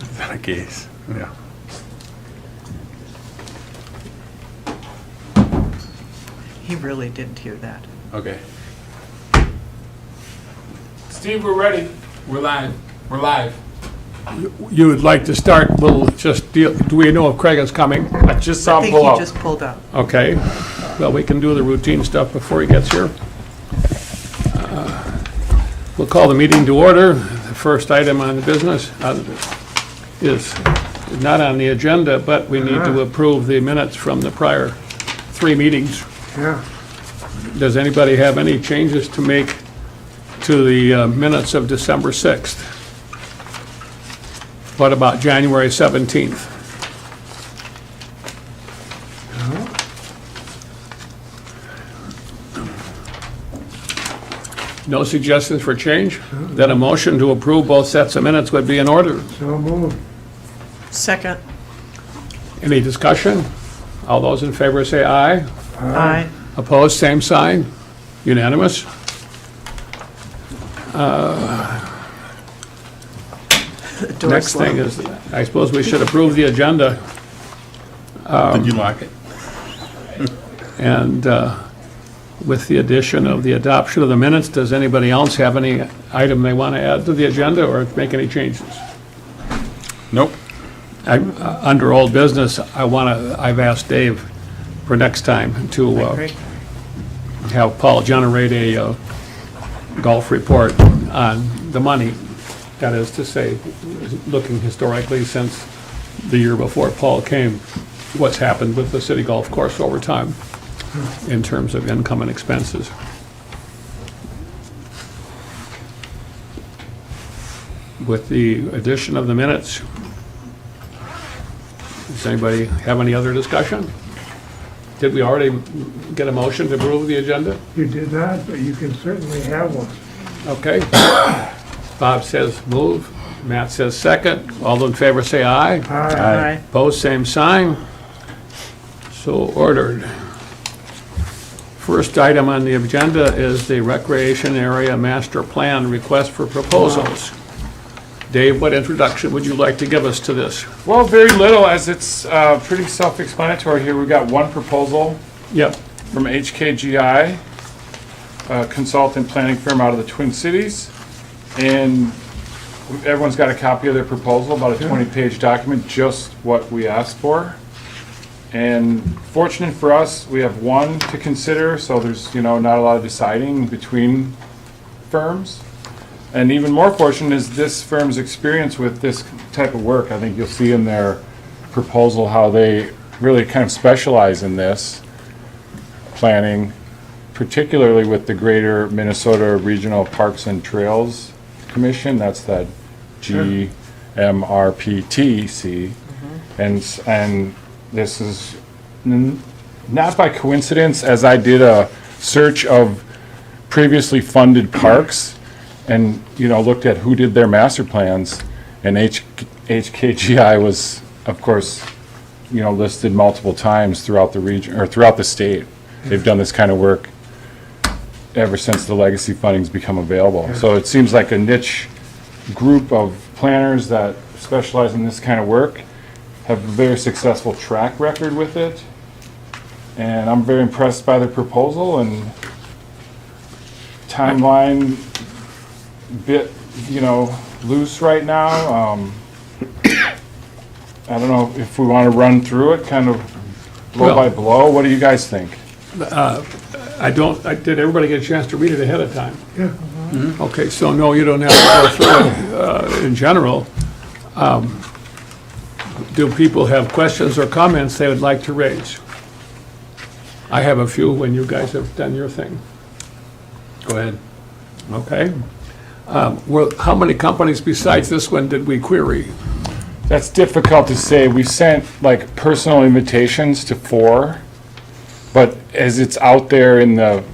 Is that a case? Yeah. He really didn't hear that. Okay. Steve, we're ready. We're live. We're live. You would like to start, we'll just deal, do we know if Craig is coming? I just saw I him think pull he up. just pulled up. Okay, well, we can do the routine stuff before he gets here. We'll call the meeting to order. The first item on the business is not on the agenda, but we need to approve the minutes from the prior 3 meetings. Yeah, Does anybody have any changes to make to the minutes of December 6th? What about January 17th? No suggestions for change? Then a motion to approve both sets of minutes would be in order. so moved. Second. Any discussion? All those in favor say aye. Aye. Opposed, same sign. Unanimous. The door's Next thing locked. is, I suppose we should approve the agenda. Did you lock it? And with the addition of the adoption of the minutes, does anybody else have any item they want to add to the agenda or make any changes? Nope. Under old business, I've asked Dave for next time to Agree. have Paul generate a golf report on the money. That is to say, looking historically since the year before Paul came, what's happened with the city golf course over time in terms of income and expenses. With the addition of the minutes, does anybody have any other discussion? Did we already get a motion to approve the agenda? You did not, but you can certainly have one. Okay. Bob says move, Matt says second. All those in favor say aye. Aye. Opposed, same sign. So ordered. First item on the agenda is the Recreation Area Master Plan request for proposals. Dave, what introduction would you like to give us to this? Well, very little, as it's pretty self-explanatory here. We've got one proposal Yep. from HKGI, a consultant planning firm out of the Twin Cities. And everyone's got a copy of their proposal, about a 20-page document, just what we asked for. And fortunate for us, we have one to consider, so there's, not a lot of deciding between firms. And even more fortunate is this firm's experience with this type of work. I think you'll see in their proposal how they really kind of specialize in this planning, particularly with the Greater Minnesota Regional Parks and Trails Commission. That's that GMRPTC. And this is not by coincidence, as I did a search of previously funded parks and, looked at who did their master plans, and HKGI was, of course, listed multiple times throughout the region, or throughout the state. They've done this kind of work ever since the legacy funding's become available. So it seems like a niche group of planners that specialize in this kind of work, have a very successful track record with it. And I'm very impressed by the proposal and timeline, bit, loose right now. I don't know if we want to run through it kind of blow by blow. What do you guys think? Did everybody get a chance to read it ahead of time? Yeah. Okay, so no, you don't have to go through it in general. Do people have questions or comments they would like to raise? I have a few when you guys have done your thing. Go ahead. Okay. How many companies besides this one did we query? That's difficult to say. We sent personal invitations to 4, but as it's out there in the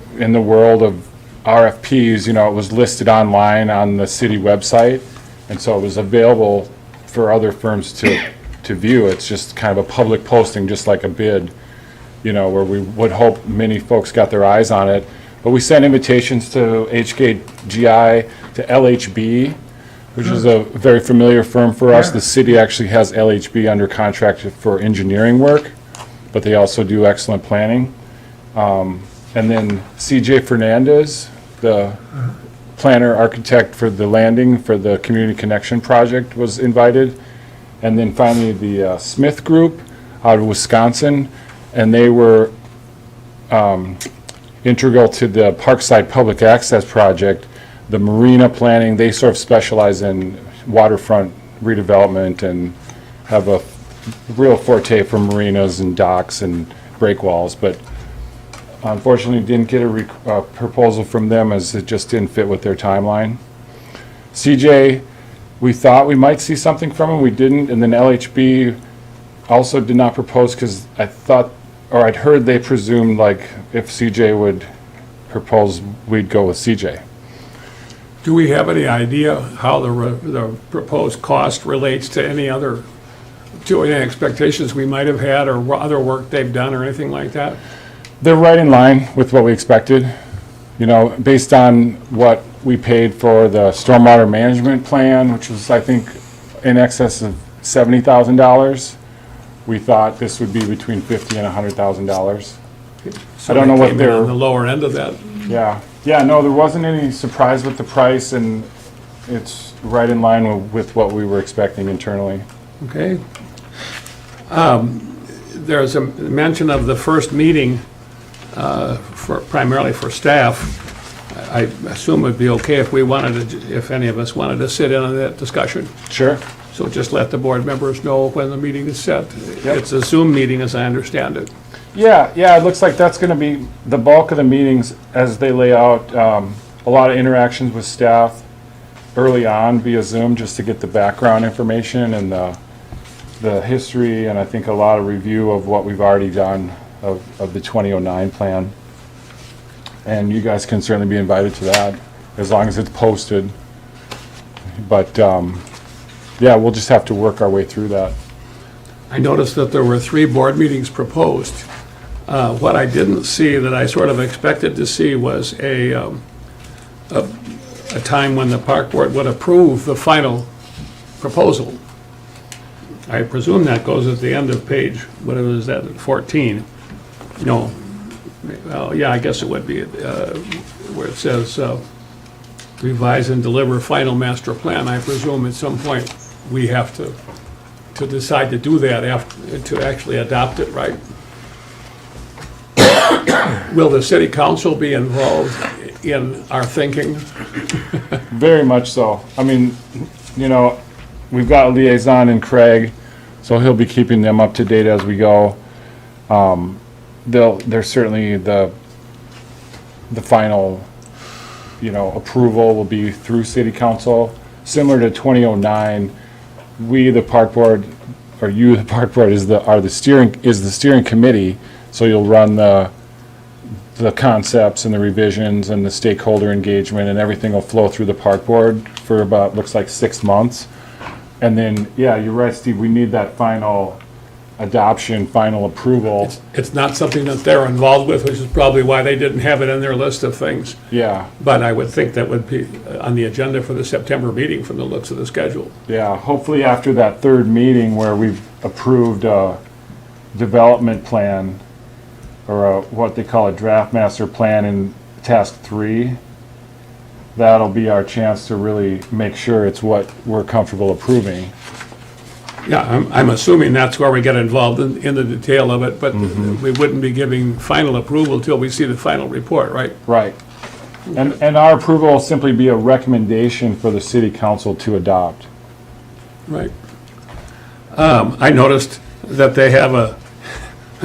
world of RFPs, it was listed online on the city website, and so it was available for other firms to view. It's just kind of a public posting, just like a bid, where we would hope many folks got their eyes on it. But we sent invitations to HKGI, to LHB, which is a very familiar firm for us. Yeah. The city actually has LHB under contract for engineering work, but they also do excellent planning. And then CJ Fernandez, the planner architect for the landing for the community connection project, was invited. And then finally the Smith Group out of Wisconsin, and they were integral to the Parkside Public Access Project, the marina planning. They sort of specialize in waterfront redevelopment and have a real forte for marinas and docks and breakwalls, but unfortunately didn't get a proposal from them as it just didn't fit with their timeline. CJ, we thought we might see something from them, we didn't, and then LHB also did not propose because I thought, or I'd heard they presumed like if CJ would propose, we'd go with CJ. Do we have any idea how the proposed cost relates to any expectations we might have had or other work they've done or anything like that? They're right in line with what we expected. You know, based on what we paid for the stormwater management plan, which was, I think, in excess of $70,000, we thought this would be between $50,000 and $100,000. So I don't know they what came in they're- on the lower end of that. Yeah, no, there wasn't any surprise with the price, and it's right in line with what we were expecting internally. Okay. There's a mention of the first meeting primarily for staff. I assume it'd be okay if if any of us wanted to sit in on that discussion. Sure. So just let the board members know when the meeting is set. Yep. It's a Zoom meeting, as I understand it. Yeah, it looks like that's going to be the bulk of the meetings as they lay out. A lot of interactions with staff early on via Zoom just to get the background information and the history, and I think a lot of review of what we've already done of the 2009 plan. And you guys can certainly be invited to that as long as it's posted. But yeah, we'll just have to work our way through that. I noticed that there were 3 board meetings proposed. What I didn't see that I sort of expected to see was a time when the park board would approve the final proposal. I presume that goes at the end of page, whatever is that, 14? No, well, yeah, I guess it would be, where it says revise and deliver final master plan. I presume at some point we have to decide to do that to actually adopt it, right? Will the city council be involved in our thinking? Very much so. I mean, you know, we've got a liaison in Craig, so he'll be keeping them up to date as we go. There's certainly the final, you know, approval will be through city council. Similar to 2009, we, the park board, or you, the park board, is the steering committee. So you'll run the concepts and the revisions and the stakeholder engagement, and everything will flow through the park board for about, looks like 6 months. And then, yeah, you're right, Steve, we need that final adoption, final approval. It's not something that they're involved with, which is probably why they didn't have it in their list of things. Yeah, But I would think that would be on the agenda for the September meeting from the looks of the schedule. yeah, hopefully after that third meeting where we've approved a development plan, or what they call a draft master plan in task 3, that'll be our chance to really make sure it's what we're comfortable approving. Yeah, I'm assuming that's where we get involved in the detail of it, but we wouldn't be giving final approval till we see the final report, right? Right. And our approval will simply be a recommendation for the city council to adopt. Right. I noticed that they have a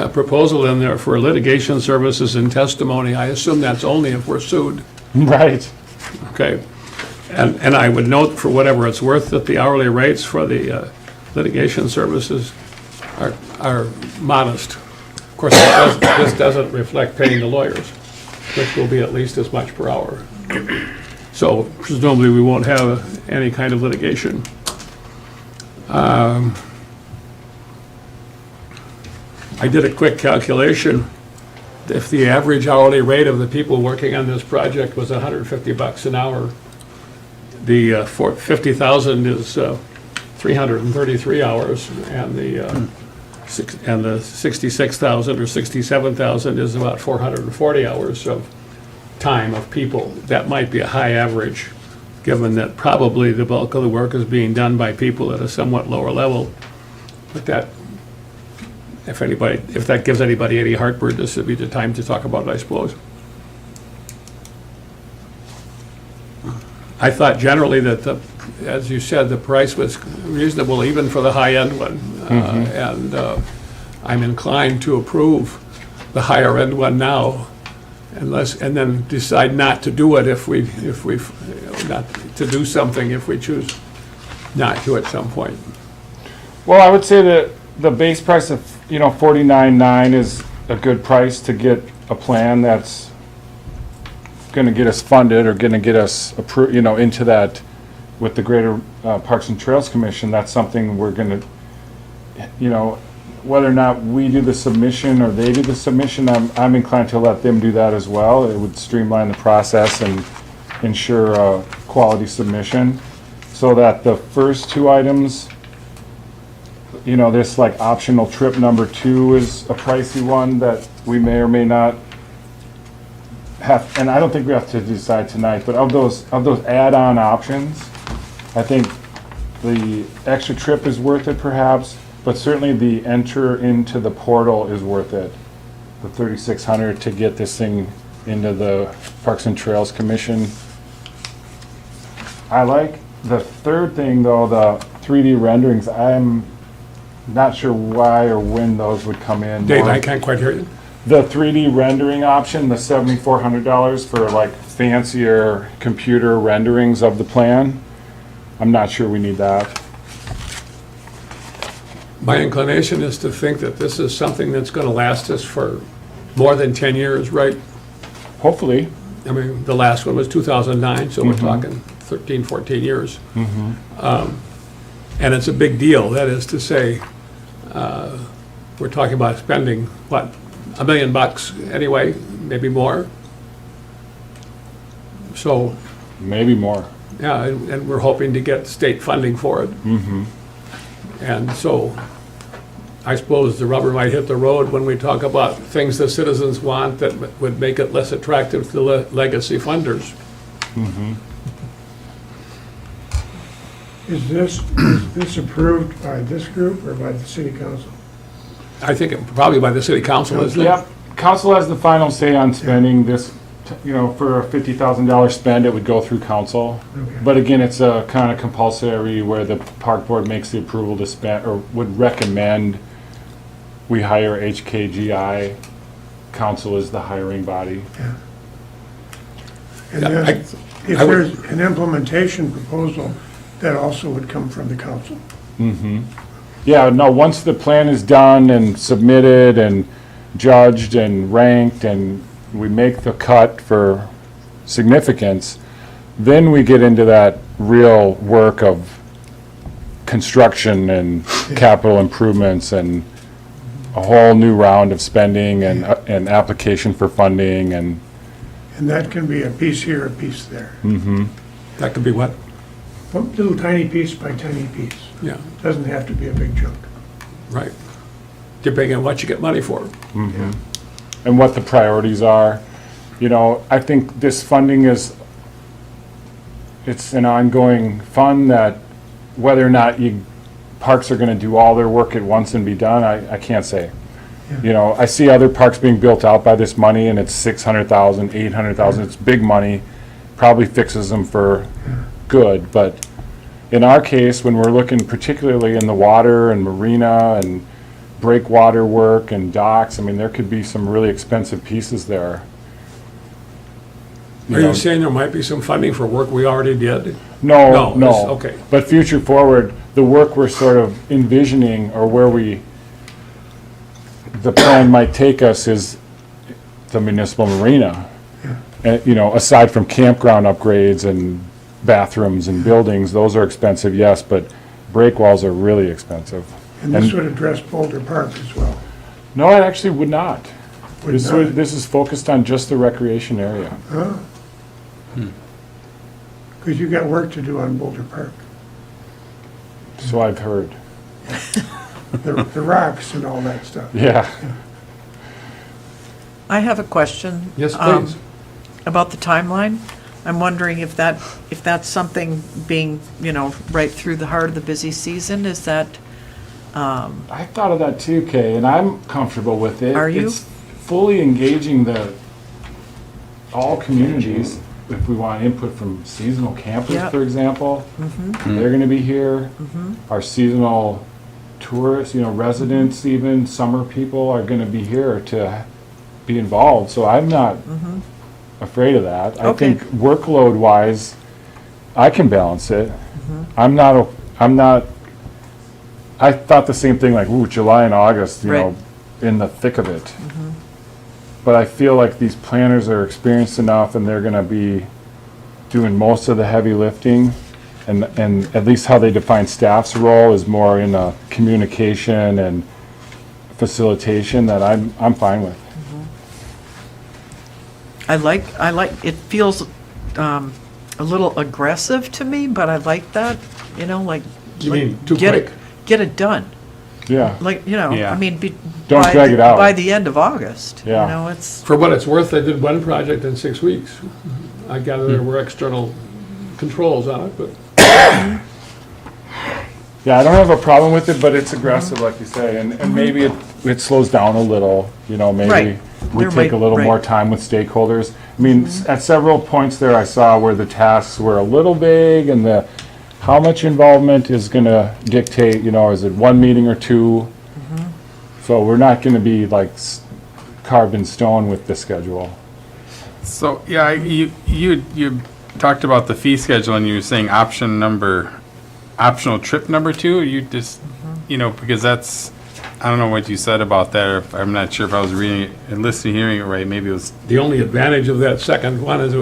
proposal in there for litigation services and testimony. I assume that's only if we're sued. Right. Okay. And I would note, for whatever it's worth, that the hourly rates for the litigation services are modest. Of course, this doesn't reflect paying the lawyers, which will be at least as much per hour. So presumably we won't have any kind of litigation. I did a quick calculation. If the average hourly rate of the people working on this project was $150 an hour, for 50,000 is 333 hours, and the 66,000 or 67,000 is about 440 hours of time of people. That might be a high average, given that probably the bulk of the work is being done by people at a somewhat lower level. But that, if that gives anybody any heartburn, this would be the time to talk about it, I suppose. I thought generally that as you said, the price was reasonable even for the high-end one. And I'm inclined to approve the higher-end one now, and then decide not to do it if we not to do something if we choose not to at some point. Well, I would say that the base price of, $49,900 is a good price to get a plan that's gonna get us funded or gonna get us into that with the Greater Parks and Trails Commission. That's something we're gonna, whether or not we do the submission or they do the submission, I'm inclined to let them do that as well. It would streamline the process and ensure a quality submission, so that the first two items, this like optional trip number 2 is a pricey one that we may or may not have, and I don't think we have to decide tonight, but of those add-on options, I think the extra trip is worth it perhaps, but certainly the enter into the portal is worth it. The $3,600 to get this thing into the Parks and Trails Commission. I like the third thing though, the 3D renderings. I'm not sure why or when those would come in. Dave, I can't quite hear you. The 3D rendering option, the $7,400 for like fancier computer renderings of the plan. I'm not sure we need that. My inclination is to think that this is something that's going to last us for more than 10 years, right? Hopefully. I mean, the last one was 2009, so we're talking 13, 14 years. And it's a big deal. That is to say, we're talking about spending, what, $1 million anyway, maybe more. So, Maybe more. yeah, and we're hoping to get state funding for it. And so, I suppose the rubber might hit the road when we talk about things the citizens want that would make it less attractive to legacy funders. Is this approved by this group or by the city council? I think probably by the city council, isn't it? Yep. Council has the final say on spending this, for a $50,000 spend, it would go through council. Okay. But again, it's a kind of compulsory where the park board makes the approval to spend, or would recommend we hire HKGI. Council is the hiring body. Yeah. And Yeah, then, if I would- there's an implementation proposal, that also would come from the council. Yeah, no, once the plan is done and submitted and judged and ranked and we make the cut for significance, then we get into that real work of construction and capital improvements and a whole new round of spending and an application for funding and. And that can be a piece here, a piece there. That could be what? One little tiny piece by tiny piece. Yeah, Doesn't have to be a big chunk. right. Depending on what you get money for. Yeah. And what the priorities are. I think this funding it's an ongoing fund that whether or not parks are gonna do all their work at once and be done, I can't say. I see other parks being built out by this money and it's 600,000, 800,000, it's big money, probably fixes them for good, but in our case, when we're looking particularly in the water and marina and breakwater work and docks, I mean, there could be some really expensive pieces there. Are you saying there might be some funding for work we already did? No, No, it's- okay. But future forward, the work we're sort of envisioning or where the plan might take us is the municipal marina. And, aside from campground upgrades and bathrooms and buildings, those are expensive, yes, but break walls are really expensive. And this would address Boulder Park as well. No, it actually would not. Would not? This is focused on just the recreation area. Huh? Because you got work to do on Boulder Park. So I've heard. The rocks and all that stuff. Yeah. I have a question. Yes, please. About the timeline. I'm wondering if that's something being, right through the heart of the busy season, is that, I thought of that too, Kay, and I'm comfortable with it. Are you? It's fully engaging all communities. If we want input from seasonal campers, Yeah. for example, they're gonna be here. Our seasonal tourists, residents even, summer people are gonna be here to be involved, so I'm not afraid of that. I Okay. think workload-wise, I can balance it. I thought the same thing, like, ooh, July and August, Right. in the thick of it. But I feel like these planners are experienced enough and they're gonna be doing most of the heavy lifting. And at least how they define staff's role is more in a communication and facilitation that I'm fine with. I like, it feels a little aggressive to me, but I like that, like. You mean too get it- quick? Get it done. Yeah, Like, Yeah. I mean, Don't drag it out. by the end of August. Yeah. It's, For what it's worth, they did one project in 6 weeks. I gather there were external controls on it, but yeah, I don't have a problem with it, but it's aggressive, like you say, and maybe it slows down a little, maybe Right. we There take a might- little more right. time with stakeholders. I mean, at several points there, I saw where the tasks were a little vague, and how much involvement is gonna dictate, is it one meeting or two? So we're not gonna be like carved in stone with the schedule. So, yeah, you talked about the fee schedule and you were saying optional trip number 2. You just, because that's, I don't know what you said about that. Or I'm not sure if I was reading it and listening, hearing it right. Maybe it was, the only advantage of that second one is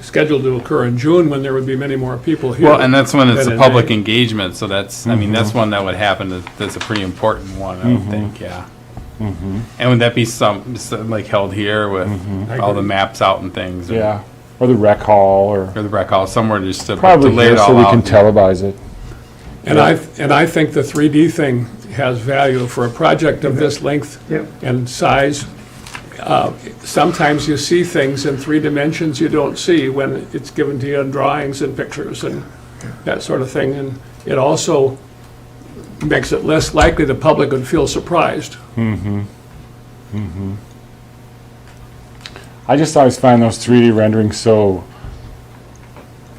scheduled to occur in June when there would be many more people here. well, and that's when it's than a in public May. engagement. So that's, I mean, that's one that would happen. That's a pretty important one, I would think, yeah. And would that be some like held here with I all the agree. maps out and things? Yeah, or the rec hall, or Or the rec hall, somewhere just to probably lay here it all so we out. can televise it. And I think the 3D thing has value for a project of this length Yep. and size. Sometimes you see things in 3 dimensions you don't see when it's given to you in drawings and pictures and that sort of thing. And it also makes it less likely the public would feel surprised. I just always find those 3D renderings so,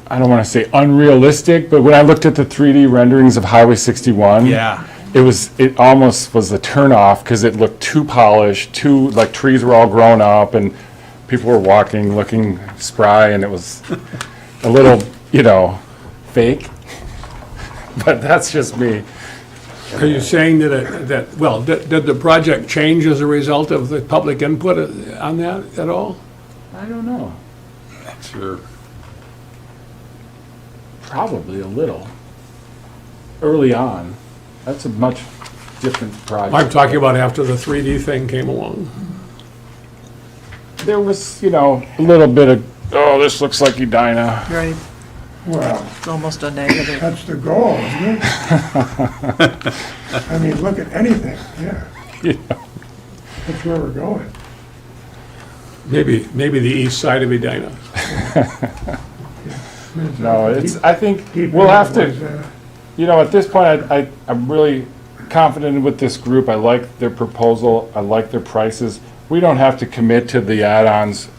I don't want to say unrealistic, but when I looked at the 3D renderings of Highway 61, Yeah. it almost was a turnoff because it looked too polished, like trees were all grown up and people were walking, looking spry, and it was a little, fake. But that's just me. Are you saying did the project change as a result of the public input on that at all? I don't know. Sure. Probably a little. Early on. That's a much different project. I'm talking about after the 3D thing came along. There was, a little bit of, oh, this looks like Edina. right, Well, it's almost a negative. that's the goal, isn't it? I mean, look at anything, yeah. That's where we're going. Maybe the east side of Edina. No, I think Keep we'll it have to, was, at this point, I'm really confident with this group. I like their proposal. I like their prices. We don't have to commit to the add-ons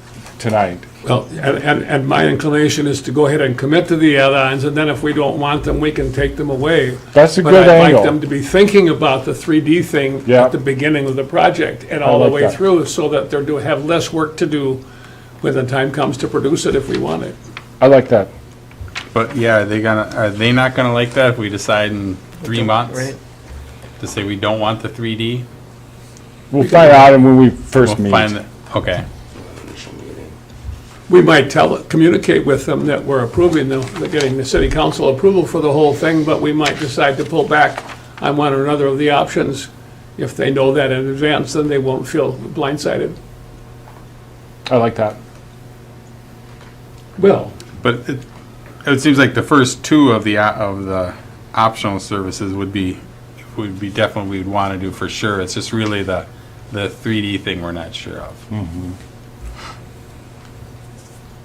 tonight. Well, and my inclination is to go ahead and commit to the add-ons, and then if we don't want them, we can take them away. That's a But good I'd like angle. them to be thinking about the 3D thing Yeah. at the beginning of the project and all the like way that. through, so that they're have less work to do when the time comes to produce it if we want it. I like that. But yeah, are they not gonna like that if we decide in 3 months Right. to say we don't want the 3D? We'll find out when we first We'll meet. find that, okay. We might communicate with them that we're approving getting the city council approval for the whole thing, but we might decide to pull back on one or another of the options. If they know that in advance, then they won't feel blindsided. I like that. Well, But it seems like the first two of the optional services would be definitely we'd want to do for sure. It's just really the 3D thing we're not sure of.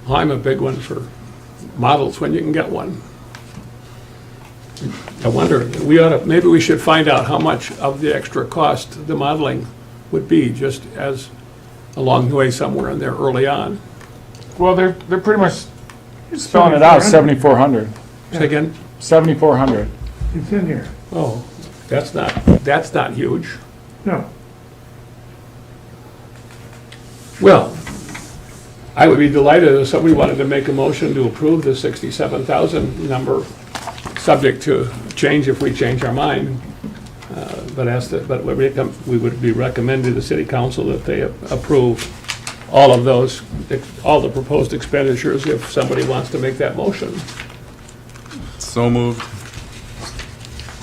Well, I'm a big one for models when you can get one. I wonder, maybe we should find out how much of the extra cost the modeling would be, just as along the way somewhere in there early on. Well, they're pretty much spelling it out, 7,400. Say again? 7,400. It's in here. Oh, that's not huge. No. Well, I would be delighted if somebody wanted to make a motion to approve the 67,000 number, subject to change if we change our mind. But we would be recommending to the city council that they approve all of those, all the proposed expenditures, if somebody wants to make that motion. So moved.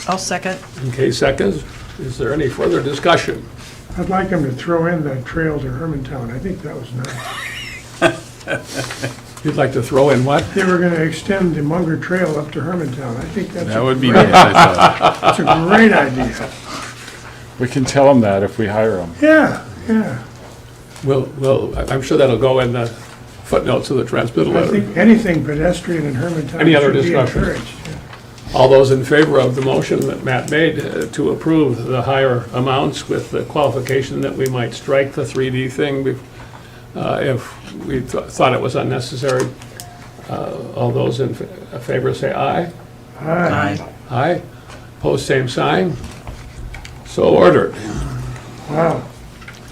I'll second. Okay, seconds. Is there any further discussion? I'd like them to throw in the trail to Hermantown. I think that was nice. You'd like to throw in what? They were gonna extend the Munger Trail up to Hermantown. I think that's That would be great- nice. I That's a great idea. We can tell them that if we hire them. Yeah, yeah. Well, I'm sure that'll go in the footnotes of the transmittal I letter. think anything pedestrian in Hermantown Any other should be discussion? encouraged. Yeah. All those in favor of the motion that Matt made to approve the higher amounts with the qualification that we might strike the 3D thing if we thought it was unnecessary, all those in favor say aye. Aye. Aye. Opposed, same sign. So ordered. Wow.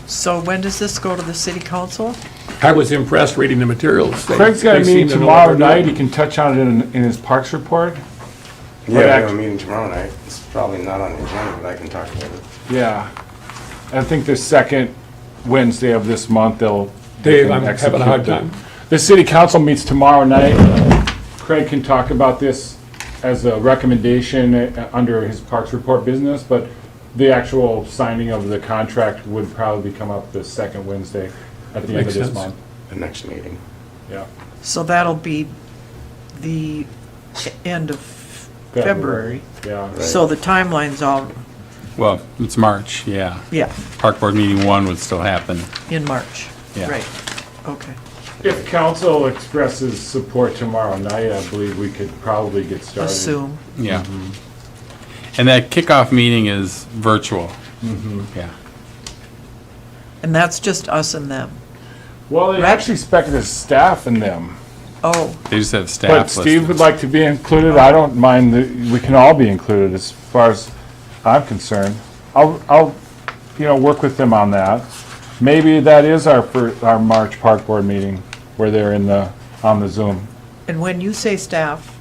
So when does this go to the city council? I was impressed reading the materials. Craig's got a They seem meeting to know tomorrow what they're night. He doing. can touch on it in his parks report. Yeah, we have act- a meeting tomorrow night. It's probably not on the agenda, but I can talk about it. Yeah. I think the second Wednesday of this month, they Dave, can I'm having a hard execute time. The city council meets tomorrow night. Craig can talk about this as a recommendation under his parks report business, but the actual signing of the contract would probably come up the second Wednesday at the end Makes of this sense. month. The next meeting. Yeah. So that'll be the end of February. Yeah. Right. So the timeline's all, Well, it's March, yeah. yeah, Park Board meeting 1 would still happen. in March. Yeah. Right, okay. If council expresses support tomorrow night, I believe we could probably get started. Assume. Yeah. And that kickoff meeting is virtual. Yeah. And that's just us and them. Well, they Right. actually expected the staff and them. Oh, They just have staff But Steve would listed. like to be included. I don't mind, we can all be included as far as I'm concerned. I'll, work with them on that. Maybe that is our March Park Board meeting, where they're on the Zoom. and when you say staff,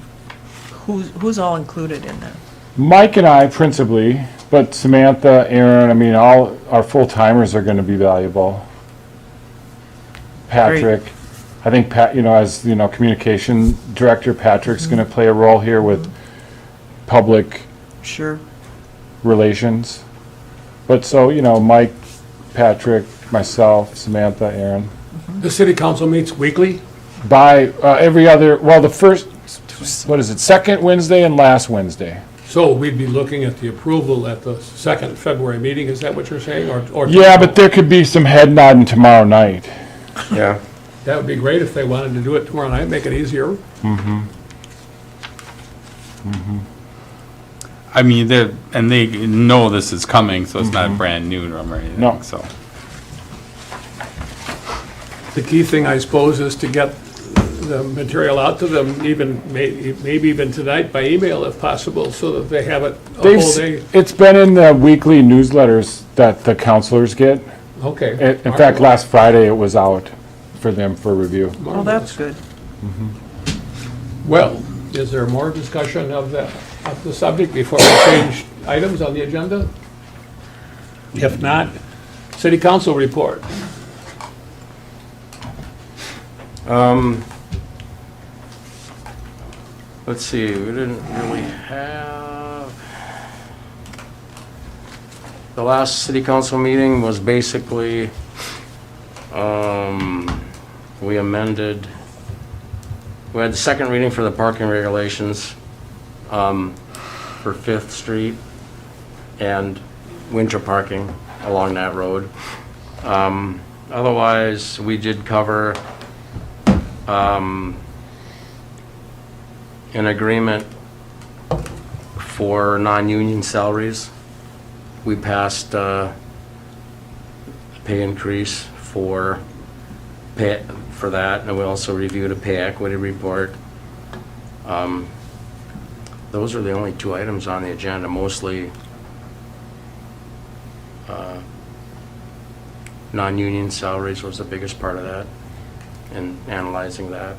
who's all included in that? Mike and I principally, but Samantha, Aaron, all our full-timers are gonna be valuable. Patrick, I think as, communication director, Patrick's gonna play a role here with public Sure. relations. But so, Mike, Patrick, myself, Samantha, Aaron, The city council meets weekly? by every other, well, the first, what is it, second Wednesday and last Wednesday. So we'd be looking at the approval at the second February meeting, is that what you're saying? Or Yeah, but there could be some head nodding tomorrow night. Yeah. That would be great if they wanted to do it tomorrow night, make it easier. I mean, they know this is coming, so it's not brand new to them or anything. No. So, The key thing, I suppose, is to get the material out to them, maybe even tonight by email if possible, so that they have it a They've, whole day. it's been in the weekly newsletters that the counselors get. Okay. In fact, last Friday it was out for them for review. Oh, that's good. Well, is there more discussion of the subject before we change items on the agenda? If not, city council report. Let's see, we didn't really have... The last city council meeting was basically, we amended We had the second reading for the parking regulations for Fifth Street and winter parking along that road. Otherwise, we did cover an agreement for non-union salaries. We passed a pay increase for that, and we also reviewed a pay equity report. Those are the only two items on the agenda, mostly non-union salaries was the biggest part of that, and analyzing that.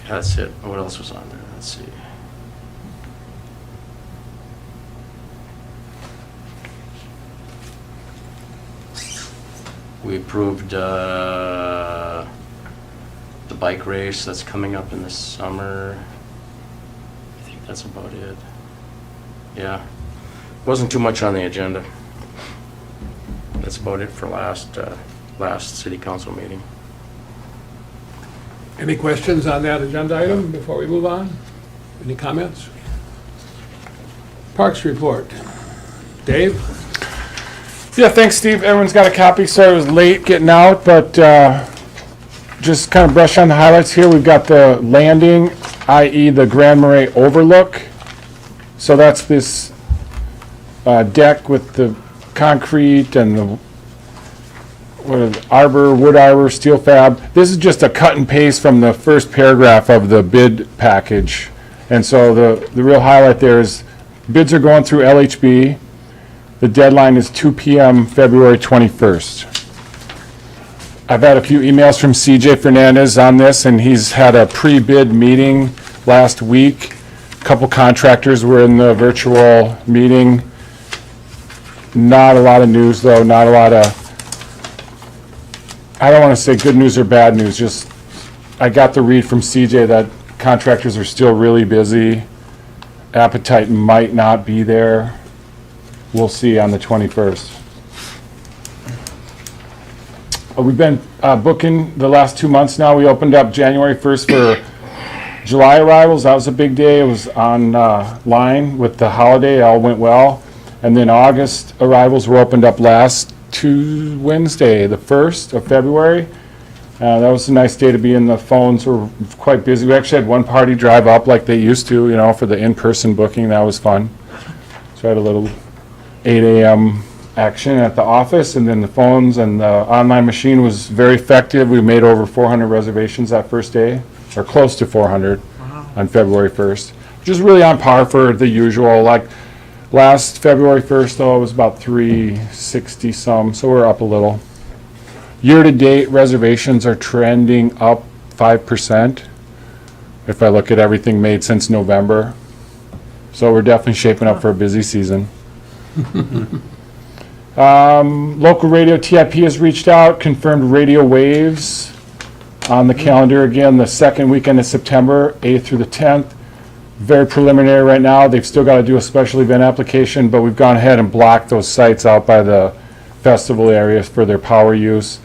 That's it. What else was on there? Let's see. We approved the bike race that's coming up in the summer. I think that's about it. Yeah. Wasn't too much on the agenda. That's about it for last city council meeting. Any questions on that agenda item before we move on? Any comments? Parks report. Dave? Yeah, thanks, Steve. Everyone's got a copy. Sorry it was late getting out, but just kind of brush on the highlights here. We've got the landing, i.e. the Grand Marais overlook. So that's this deck with the concrete and the wood arbor, steel fab. This is just a cut and paste from the first paragraph of the bid package. And so the real highlight there is bids are going through LHB. The deadline is 2 p.m. February 21st. I've had a few emails from CJ Fernandez on this, and he's had a pre-bid meeting last week. A couple contractors were in the virtual meeting. Not a lot of news, though, not a lot of, I don't want to say good news or bad news, just I got the read from CJ that contractors are still really busy. Appetite might not be there. We'll see on the 21st. We've been booking the last 2 months now. We opened up January 1st for July arrivals. That was a big day. It was on line with the holiday. It all went well. And then August arrivals were opened up last Wednesday, the 1st of February. That was a nice day to be in. The phones were quite busy. We actually had one party drive up like they used to, you know, for the in-person booking. That was fun. So I had a little 8 a.m. action at the office, and then the phones and the online machine was very effective. We made over 400 reservations that first day, or close to 400 on February 1st, which is really on par for the usual. Like last February 1st, though, it was about 360 some, so we're up a little. Year-to-date reservations are trending up 5% if I look at everything made since November. So we're definitely shaping up for a busy season. Local radio TIP has reached out, confirmed radio waves on the calendar again, the second weekend of September, 8th through the 10th. Very preliminary right now. They've still got to do a special event application, but we've gone ahead and blocked those sites out by the festival areas for their power use.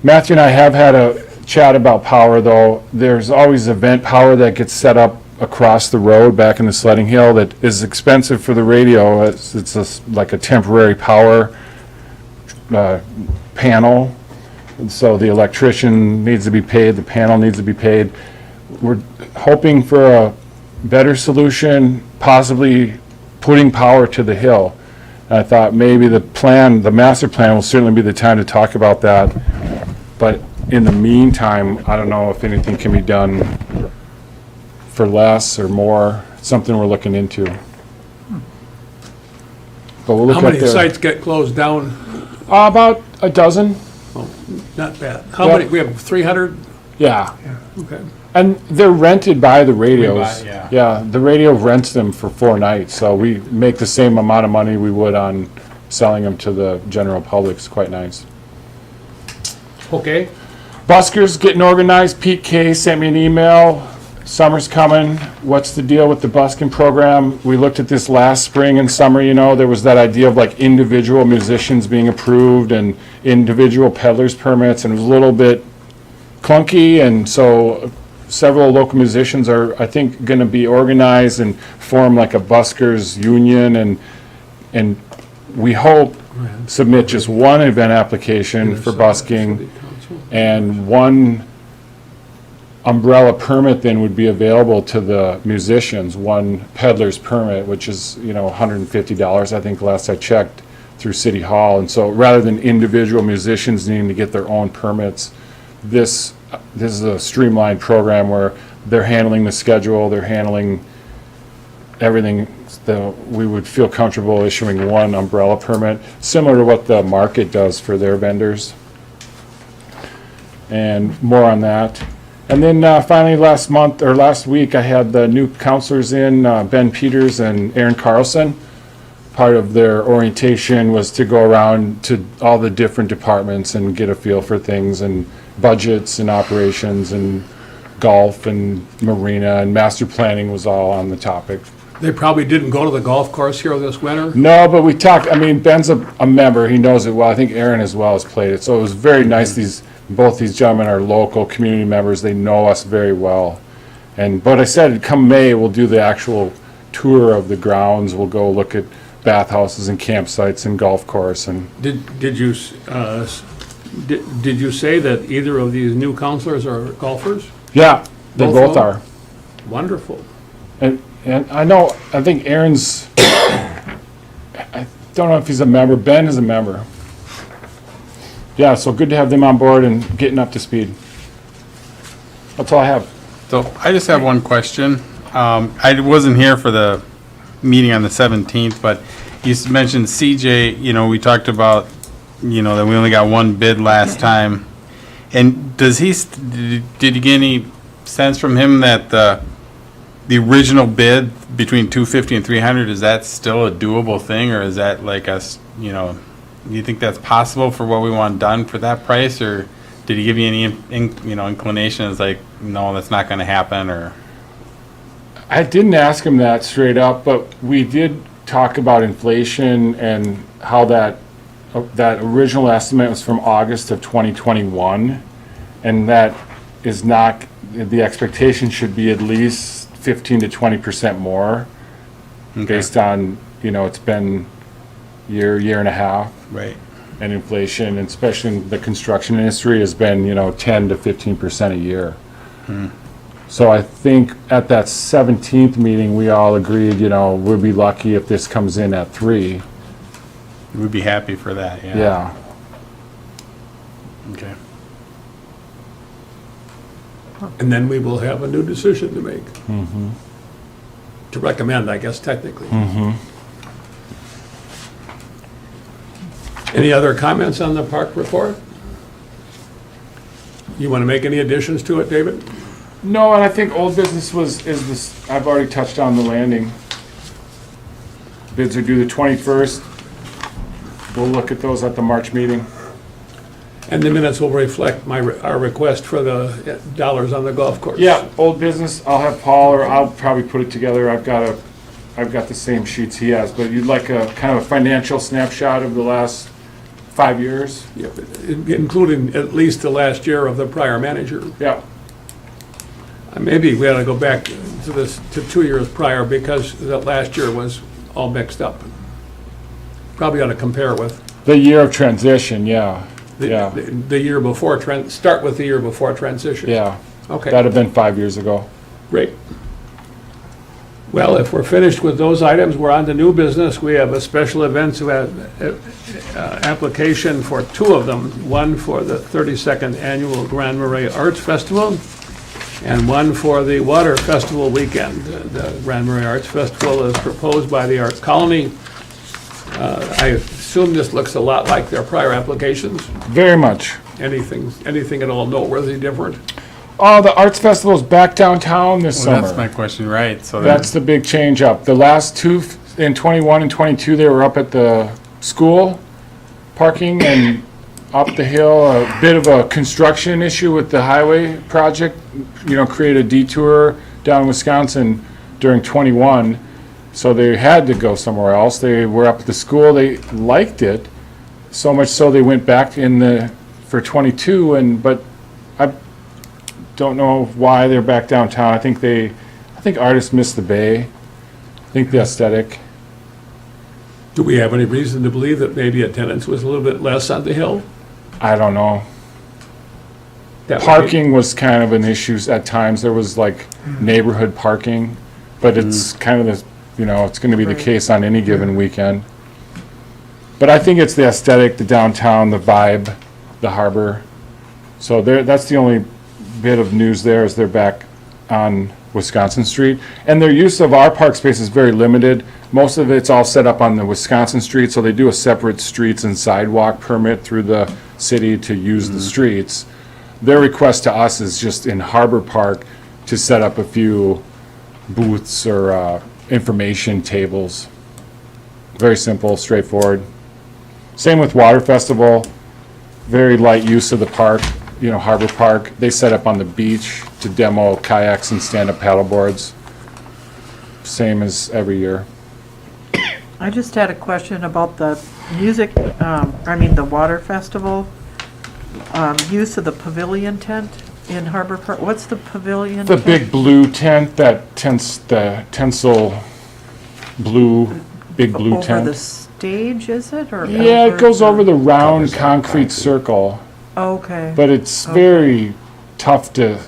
Matthew and I have had a chat about power, though. There's always event power that gets set up across the road back in the sledding hill that is expensive for the radio. It's like a temporary power panel, and so the electrician needs to be paid, the panel needs to be paid. We're hoping for a better solution, possibly putting power to the hill. And I thought maybe the master plan will certainly be the time to talk about that. But in the meantime, I don't know if anything can be done for less or more. It's something we're looking into. But we'll look How at many sites get closed down? About a dozen. Not bad. How many, we have 300? Yeah. Okay. And they're rented by the radios. yeah. Yeah, the radio rents them for 4 nights, so we make the same amount of money we would on selling them to the general public. It's quite nice. Okay. Buskers getting organized. Pete K sent me an email summer's coming. What's the deal with the busking program? We looked at this last spring and summer, there was that idea of like individual musicians being approved and individual peddlers permits, and it was a little bit clunky, and so several local musicians are, I think, going to be organized and form like a buskers union, and we hope submit just one event application for busking, and one umbrella permit then would be available to the musicians, one peddler's permit, which is, $150, I think, last I checked, through City Hall. And so rather than individual musicians needing to get their own permits, this is a streamlined program where they're handling the schedule, they're handling everything. We would feel comfortable issuing one umbrella permit, similar to what the market does for their vendors. And more on that. And then finally last week, I had the new counselors in, Ben Peters and Aaron Carlson. Part of their orientation was to go around to all the different departments and get a feel for things, and budgets and operations and golf and marina and master planning was all on the topic. They probably didn't go to the golf course here this winter? No, but we talked, Ben's a member, he knows it well. I think Aaron as well has played it. So it was very nice. Both these gentlemen are local community members. They know us very well. But I said, come May, we'll do the actual tour of the grounds. We'll go look at bathhouses and campsites and golf course. And Did you say that either of these new counselors are golfers? yeah, they Both both of them? are. Wonderful. And I think Aaron's, I don't know if he's a member. Ben is a member. Yeah, so good to have them on board and getting up to speed. That's all I have. So I just have one question. I wasn't here for the meeting on the 17th, but you mentioned CJ, we talked about, that we only got one bid last time. And did you get any sense from him that the original bid between 250 and 300, is that still a doable thing, or is that like us, do you think that's possible for what we want done for that price, or did he give you any inclination as like, no, that's not going to happen? Or I didn't ask him that straight up, but we did talk about inflation and how that original estimate was from August of 2021, and that is not, the expectation should be at least 15 to 20% more, based on, it's been year and a half. right? And inflation, and especially in the construction industry, has been, 10 to 15% a year. So I think at that 17th meeting, we all agreed, we'll be lucky if this comes in at 3. We'd be happy for that. Yeah. Yeah. Okay. And then we will have a new decision to make. To recommend, I guess, technically. Any other comments on the park report? You want to make any additions to it, David? No, and I think old business is this, I've already touched on the landing. Bids are due the 21st. We'll look at those at the March meeting. And the minutes will reflect our request for the dollars on the golf course. Yeah, old business, I'll have Paul, or I'll probably put it together. I've got the same sheets he has, but you'd like a kind of a financial snapshot of the last 5 years? Yeah, including at least the last year of the prior manager. Yeah. Maybe we ought to go back to 2 years prior, because the last year was all mixed up. Probably ought to compare with The year of transition, yeah. the year before, start with the year before transition. Yeah. Okay, That'd have been 5 years ago. great. Well, if we're finished with those items, we're on to new business. We have a special events application for 2 of them. One for the 32nd Annual Grand Marais Arts Festival, and one for the Water Festival weekend. The Grand Marais Arts Festival is proposed by the Arts Colony. I assume this looks a lot like their prior applications. Very much. Anything at all noteworthy different? Oh, the Arts Festival's back downtown this Well, summer. that's my question, right? So That's the big change up. The last 2, in 21 and 22, they were up at the school parking and up the hill. A bit of a construction issue with the highway project, create a detour down in Wisconsin during 21, so they had to go somewhere else. They were up at the school, they liked it, so much so they went back for 22, but I don't know why they're back downtown. I think artists miss the Bay. I think the aesthetic. Do we have any reason to believe that maybe attendance was a little bit less on the Hill? I don't know. That would be- Parking was kind of an issue at times. There was like neighborhood parking, but it's kind of it's going to be the Right. case on any given weekend. But I think it's the aesthetic, the downtown, the vibe, the harbor. So that's the only bit of news there is they're back on Wisconsin Street. And their use of our park space is very limited. Most of it's all set up on the Wisconsin Street, so they do a separate streets and sidewalk permit through the city to use the streets. Their request to us is just in Harbor Park to set up a few booths or information tables. Very simple, straightforward. Same with Water Festival, very light use of the park, Harbor Park. They set up on the beach to demo kayaks and stand-up paddleboards. Same as every year. I just had a question about the the water festival, use of the pavilion tent in Harbor Park. What's the pavilion The tent? big blue tent, the tinsel blue, big blue Over the tent. stage, is it? Or Yeah, it goes over the round Covers that concrete circle, Okay. but it's very tough to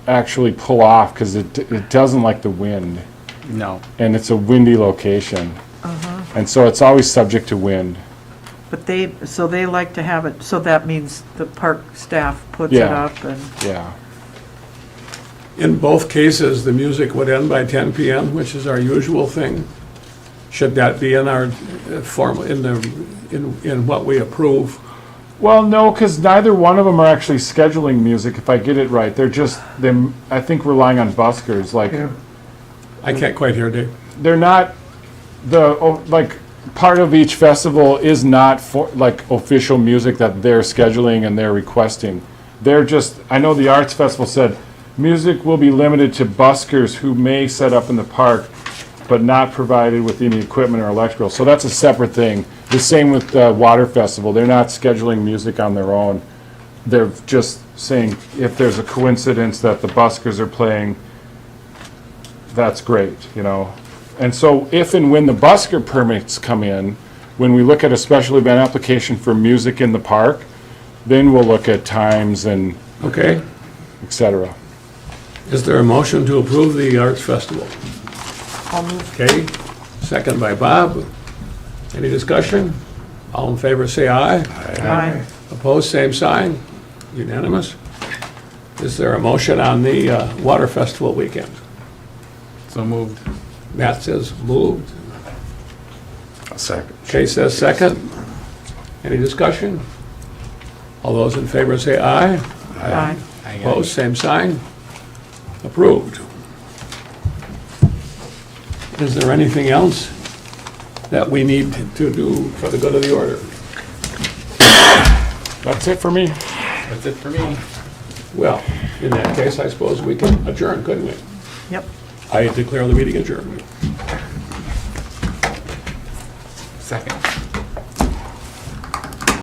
actually pull off because it doesn't like the wind, No. and it's a windy location. And so it's always subject to wind. But they like to have it, so that means the park staff puts it Yeah. up and, Yeah. In both cases, the music would end by 10 PM, which is our usual thing. Should that be in our form, in what we approve? Well, no, because neither one of them are actually scheduling music, if I get it right. They're just, I think, relying on buskers. Like, Yeah. I can't quite hear Dave. they're not, part of each festival is not for, official music that they're scheduling and they're requesting. They're just, I know the Arts Festival said, music will be limited to buskers who may set up in the park, but not provided with any equipment or electrical. So that's a separate thing. The same with the Water Festival. They're not scheduling music on their own. They're just saying if there's a coincidence that the buskers are playing, that's great, And so if and when the busker permits come in, when we look at a special event application for music in the park, then we'll look at times and Okay. et cetera. Is there a motion to approve the Arts Festival? I'll move. Okay, second by Bob. Any discussion? All in favor, say aye. Aye. Opposed, same sign. Unanimous. Is there a motion on the Water Festival weekend? So moved. Matt says moved. Second. Kay says second. Any discussion? All those in favor say aye. Aye. Opposed, same sign. Approved. Is there anything else that we need to do for the good of the order? That's it for me. That's it for me. Well, in that case, I suppose we can adjourn, couldn't we? Yep. I declare the meeting adjourned. Second.